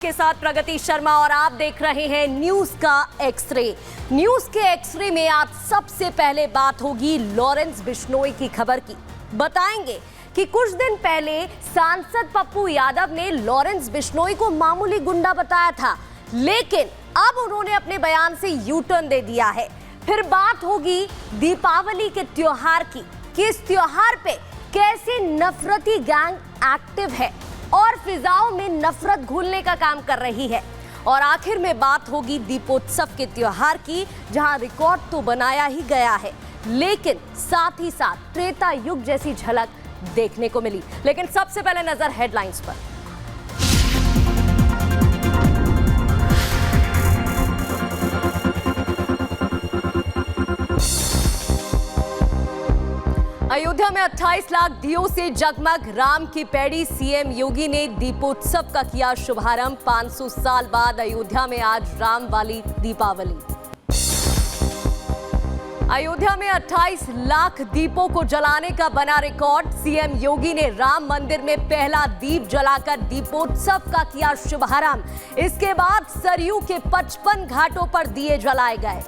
के साथ प्रगति शर्मा और आप देख रहे हैं न्यूज का एक्सरे। न्यूज के एक्सरे में आज सबसे पहले बात होगी लॉरेंस बिश्नोई की खबर की। बताएंगे कि कुछ दिन पहले सांसद पप्पू यादव ने लॉरेंस बिश्नोई को मामूली गुंडा बताया था, लेकिन अब उन्होंने अपने बयान से यू टर्न दे दिया है। फिर बात होगी दीपावली के त्योहार की कि इस त्योहार पे कैसे नफरती गैंग एक्टिव है और फिजाओं में नफरत घुलने का काम कर रही है। और आखिर में बात होगी दीपोत्सव के त्योहार की, जहां रिकॉर्ड तो बनाया ही गया है, लेकिन साथ ही साथ त्रेता युग जैसी झलक देखने को मिली। लेकिन सबसे पहले नजर हेडलाइंस पर। अयोध्या में 28 लाख दियों से जगमग राम की पैड़ी। सीएम योगी ने दीपोत्सव का किया शुभारंभ। 500 साल बाद अयोध्या में आज राम वाली दीपावली। अयोध्या में 28 लाख दीपों को जलाने का बना रिकॉर्ड। सीएम योगी ने राम मंदिर में पहला दीप जलाकर दीपोत्सव का किया शुभारंभ। इसके बाद सरयू के 55 घाटों पर दिए जलाए गए।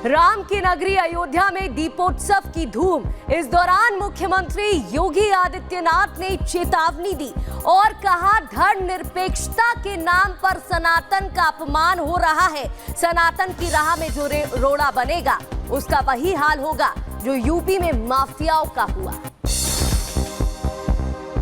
राम की नगरी अयोध्या में दीपोत्सव की धूम। इस दौरान मुख्यमंत्री योगी आदित्यनाथ ने चेतावनी दी और कहा, धर्मनिरपेक्षता के नाम पर सनातन का अपमान हो रहा है। सनातन की राह में जो रोड़ा बनेगा उसका वही हाल होगा जो यूपी में माफियाओं का हुआ।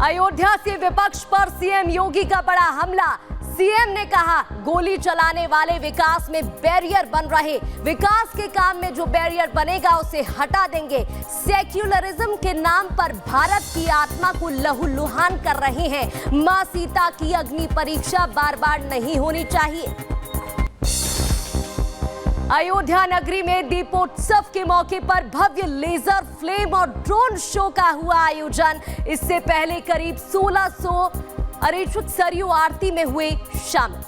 अयोध्या से विपक्ष पर सीएम योगी का बड़ा हमला। सीएम ने कहा, गोली चलाने वाले विकास में बैरियर बन रहे, विकास के काम में जो बैरियर बनेगा उसे हटा देंगे। सेक्युलरिज्म के नाम पर भारत की आत्मा को लहूलुहान कर रहे हैं। मां सीता की अग्नि परीक्षा बार बार नहीं होनी चाहिए। अयोध्या नगरी में दीपोत्सव के मौके पर भव्य लेजर फ्लेम और ड्रोन शो का हुआ आयोजन। इससे पहले करीब 1600 अरेचुत सरयू आरती में हुए शामिल।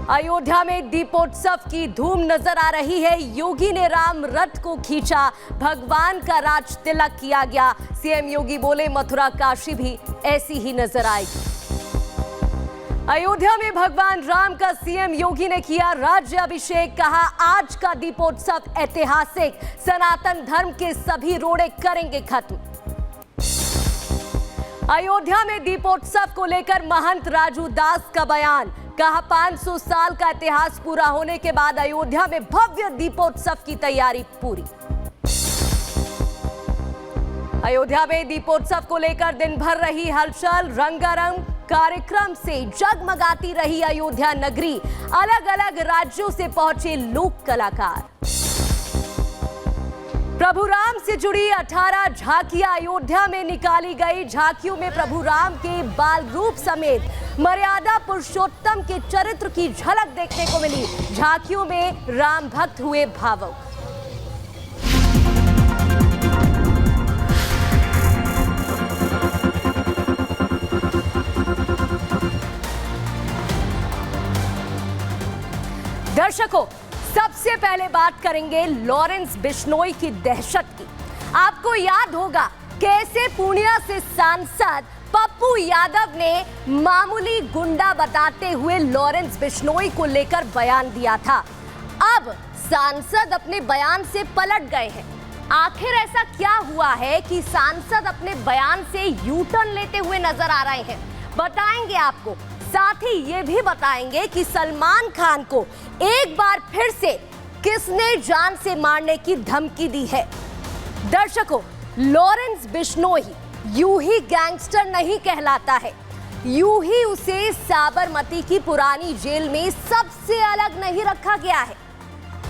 अयोध्या में दीपोत्सव की धूम नजर आ रही है। योगी ने राम रथ को खींचा, भगवान का राज तिलक किया गया। सीएम योगी बोले, मथुरा काशी भी ऐसी ही नजर आएगी। अयोध्या में भगवान राम का सीएम योगी ने किया राज्य अभिषेक। कहा, आज का दीपोत्सव ऐतिहासिक, सनातन धर्म के सभी रोड़े करेंगे खत्म। अयोध्या में दीपोत्सव को लेकर महंत राजू दास का बयान। कहा, 500 साल का इतिहास पूरा होने के बाद अयोध्या में भव्य दीपोत्सव की तैयारी पूरी। अयोध्या में दीपोत्सव को लेकर दिन भर रही हलचल। रंगारंग कार्यक्रम से जगमगाती रही अयोध्या नगरी। अलग अलग राज्यों से पहुंचे लोक कलाकार। प्रभु राम से जुड़ी 18 झांकियां अयोध्या में निकाली गई। झांकियों में प्रभु राम के बाल रूप समेत मर्यादा पुरुषोत्तम के चरित्र की झलक देखने को मिली। झांकियों में राम भक्त हुए भावुक। दर्शकों, सबसे पहले बात करेंगे लॉरेंस बिश्नोई की दहशत की। आपको याद होगा कैसे पूर्णिया से सांसद पप्पू यादव ने मामूली गुंडा बताते हुए लॉरेंस बिश्नोई को लेकर बयान दिया था। अब सांसद अपने बयान से पलट गए हैं। आखिर ऐसा क्या हुआ है कि सांसद अपने बयान से यू टर्न लेते हुए नजर आ रहे हैं, बताएंगे आपको। साथ ही ये भी बताएंगे कि सलमान खान को एक बार फिर से किसने जान से मारने की धमकी दी है। दर्शकों, लॉरेंस बिश्नोई यूं ही गैंगस्टर नहीं कहलाता है, यूं ही उसे साबरमती की पुरानी जेल में सबसे अलग नहीं रखा गया है।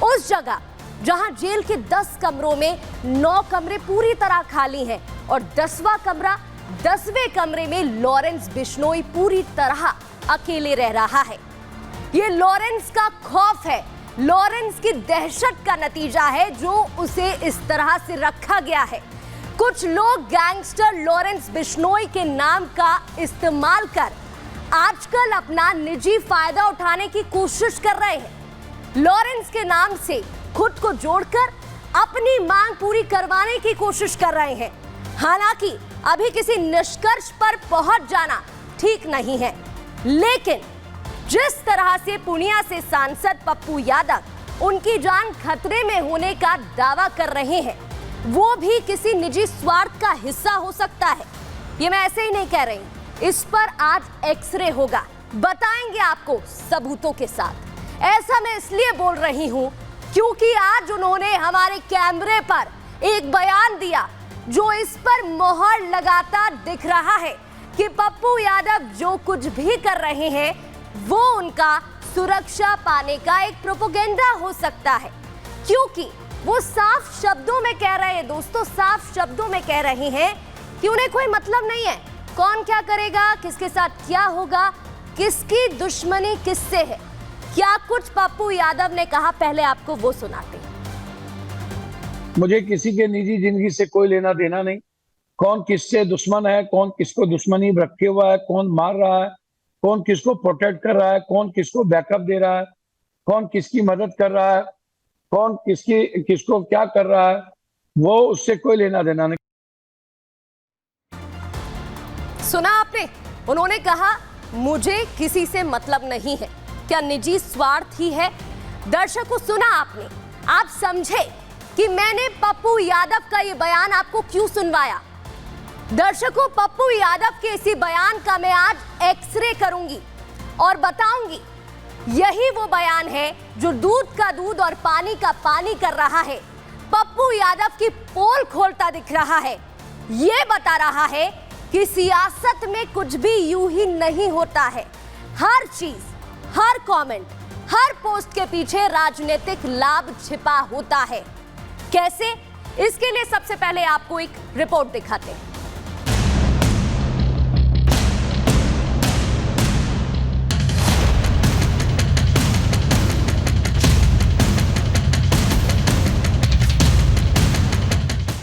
उस जगह जहां जेल के 10 कमरों में 9 कमरे पूरी तरह खाली हैं और 10वां कमरा 10वें कमरे में लॉरेंस बिश्नोई पूरी तरह अकेले रह रहा है। ये लॉरेंस का खौफ है, लॉरेंस की दहशत का नतीजा है जो उसे इस तरह से रखा गया है। कुछ लोग गैंगस्टर लॉरेंस बिश्नोई के नाम का इस्तेमाल कर आजकल अपना निजी फायदा उठाने की कोशिश कर रहे हैं। लॉरेंस के नाम से खुद को जोड़कर अपनी मांग पूरी करवाने की कोशिश कर रहे हैं। हालांकि अभी किसी निष्कर्ष पर पहुंच जाना ठीक नहीं है, लेकिन जिस तरह से पूर्णिया से सांसद पप्पू यादव उनकी जान खतरे में होने का दावा कर रहे हैं, वो भी किसी निजी स्वार्थ का हिस्सा हो सकता है। ये मैं ऐसे ही नहीं कह रही, इस पर आज एक्सरे होगा, बताएंगे आपको सबूतों के साथ। ऐसा मैं इसलिए बोल रही हूं क्योंकि आज उन्होंने हमारे कैमरे पर एक बयान दिया जो इस पर मोहर लगाता दिख रहा है कि पप्पू यादव जो कुछ भी कर रहे हैं वो उनका सुरक्षा पाने का एक प्रोपेगेंडा हो सकता है, क्योंकि वो साफ शब्दों में कह रहे हैं दोस्तों, साफ शब्दों में कह रहे हैं कि उन्हें कोई मतलब नहीं है कौन क्या करेगा, किसके साथ क्या होगा, किसकी दुश्मनी किससे है। क्या कुछ पप्पू यादव ने कहा, पहले आपको वो सुनाते हैं। मुझे किसी के निजी जिंदगी से कोई लेना देना नहीं। कौन किससे दुश्मन है, कौन किसको दुश्मनी रखे हुआ है, कौन मार रहा है, कौन किसको प्रोटेक्ट कर रहा है, कौन किसको बैकअप दे रहा है, कौन किसकी मदद कर रहा है, कौन किसको क्या कर रहा है, वो उससे कोई लेना देना नहीं। सुना आपने, उन्होंने कहा मुझे किसी से मतलब नहीं है। क्या निजी स्वार्थ ही है? दर्शकों, सुना आपने, आप समझे कि मैंने पप्पू यादव का ये बयान आपको क्यों सुनवाया। दर्शकों, पप्पू यादव के इसी बयान का मैं आज एक्सरे करूंगी और बताऊंगी यही वो बयान है जो दूध का दूध और पानी का पानी कर रहा है, पप्पू यादव की पोल खोलता दिख रहा है। ये बता रहा है कि सियासत में कुछ भी यूं ही नहीं होता है। हर चीज, हर कमेंट, हर पोस्ट के पीछे राजनीतिक लाभ छिपा होता है। कैसे? इसके लिए सबसे पहले आपको एक रिपोर्ट दिखाते हैं।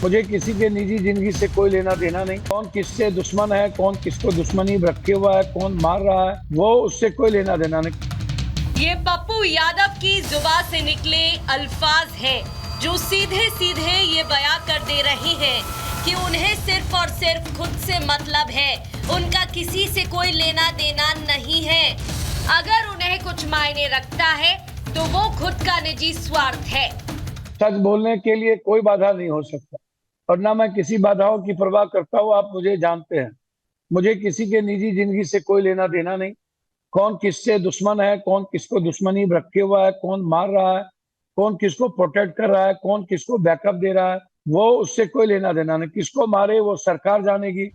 मुझे किसी के निजी जिंदगी से कोई लेना देना नहीं। कौन किससे दुश्मन है, कौन किसको दुश्मनी रखे हुआ है, कौन मार रहा है, वो उससे कोई लेना देना नहीं। ये पप्पू यादव की जुबान से निकले अल्फाज हैं जो सीधे सीधे ये बयां कर दे रहे हैं कि उन्हें सिर्फ और सिर्फ खुद से मतलब है, उनका किसी से कोई लेना देना नहीं है। अगर उन्हें कुछ मायने रखता है तो वो खुद का निजी स्वार्थ है। सच बोलने के लिए कोई बाधा नहीं हो सकता और ना मैं किसी बाधाओं की परवाह करता हूँ, आप मुझे जानते हैं। मुझे किसी के निजी जिंदगी से कोई लेना देना नहीं। कौन किससे दुश्मन है, कौन किसको दुश्मनी रखे हुआ है, कौन मार रहा है, कौन किसको प्रोटेक्ट कर रहा है, कौन किसको बैकअप दे रहा है, वो उससे कोई लेना देना नहीं। किसको मारे वो सरकार जानेगी।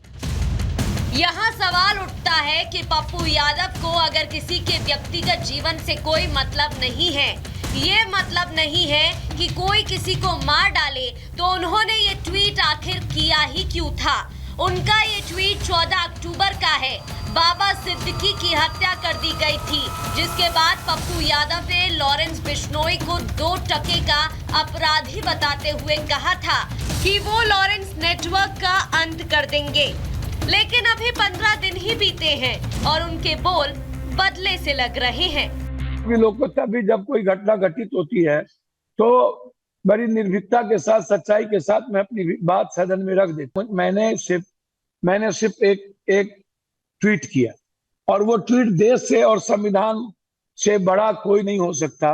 यहाँ सवाल उठता है कि पप्पू यादव को अगर किसी के व्यक्तिगत जीवन से कोई मतलब नहीं है, ये मतलब नहीं है कि कोई किसी को मार डाले, तो उन्होंने ये ट्वीट आखिर किया ही क्यों था? उनका ये ट्वीट 14 अक्टूबर का है। बाबा सिद्दीकी की हत्या कर दी गई थी, जिसके बाद पप्पू यादव ने लॉरेंस बिश्नोई को 2 टके का अपराधी बताते हुए कहा था कि वो लॉरेंस नेटवर्क का अंत कर देंगे। लेकिन अभी 15 दिन ही बीते हैं और उनके बोल बदले से लग रहे हैं। लोग को तभी जब कोई घटना घटित होती है तो बड़ी निर्भीकता के साथ, सच्चाई के साथ मैं अपनी बात सदन में रख देता हूँ। मैंने सिर्फ एक ट्वीट किया और वो ट्वीट देश से और संविधान से बड़ा कोई नहीं हो सकता।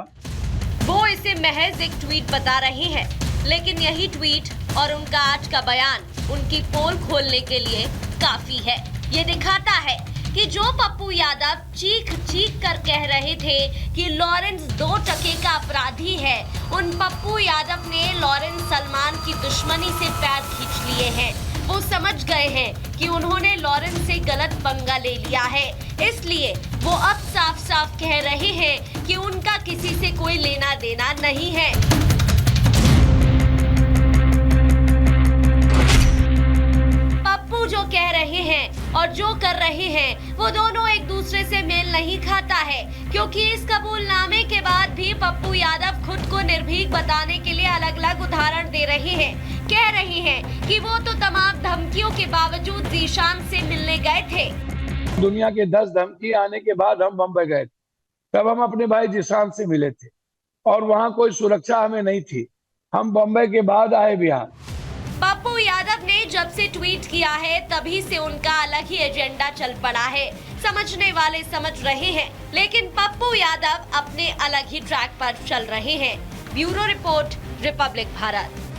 वो इसे महज एक ट्वीट बता रहे हैं, लेकिन यही ट्वीट और उनका आज का बयान उनकी पोल खोलने के लिए काफी है। ये दिखाता है कि जो पप्पू यादव चीख कर कह रहे थे कि लॉरेंस 2 टके का अपराधी है, उन पप्पू यादव ने लॉरेंस सलमान की दुश्मनी से पैर खींच लिए हैं। वो समझ गए हैं कि उन्होंने लॉरेंस से गलत पंगा ले लिया है, इसलिए वो अब साफ साफ कह रहे हैं कि उनका किसी से कोई लेना देना नहीं है। पप्पू जो कह रहे हैं और जो कर रहे हैं वो दोनों एक दूसरे से मेल नहीं खाता है, क्योंकि इस कबूलनामे के बाद भी पप्पू यादव खुद को निर्भीक बताने के लिए अलग अलग उदाहरण दे रहे हैं। कह रहे हैं कि वो तो तमाम धमकियों के बावजूद जीशान से मिलने गए थे। दुनिया के 10 धमकी आने के बाद हम बम्बई गए, तब हम अपने भाई जीशान से मिले थे और वहां कोई सुरक्षा हमें नहीं थी। हम बम्बई के बाद आए बिहार। पप्पू यादव ने जब से ट्वीट किया है तभी से उनका अलग ही एजेंडा चल पड़ा है। समझने वाले समझ रहे हैं, लेकिन पप्पू यादव अपने अलग ही ट्रैक पर चल रहे हैं। Bureau report, Republic Bharat.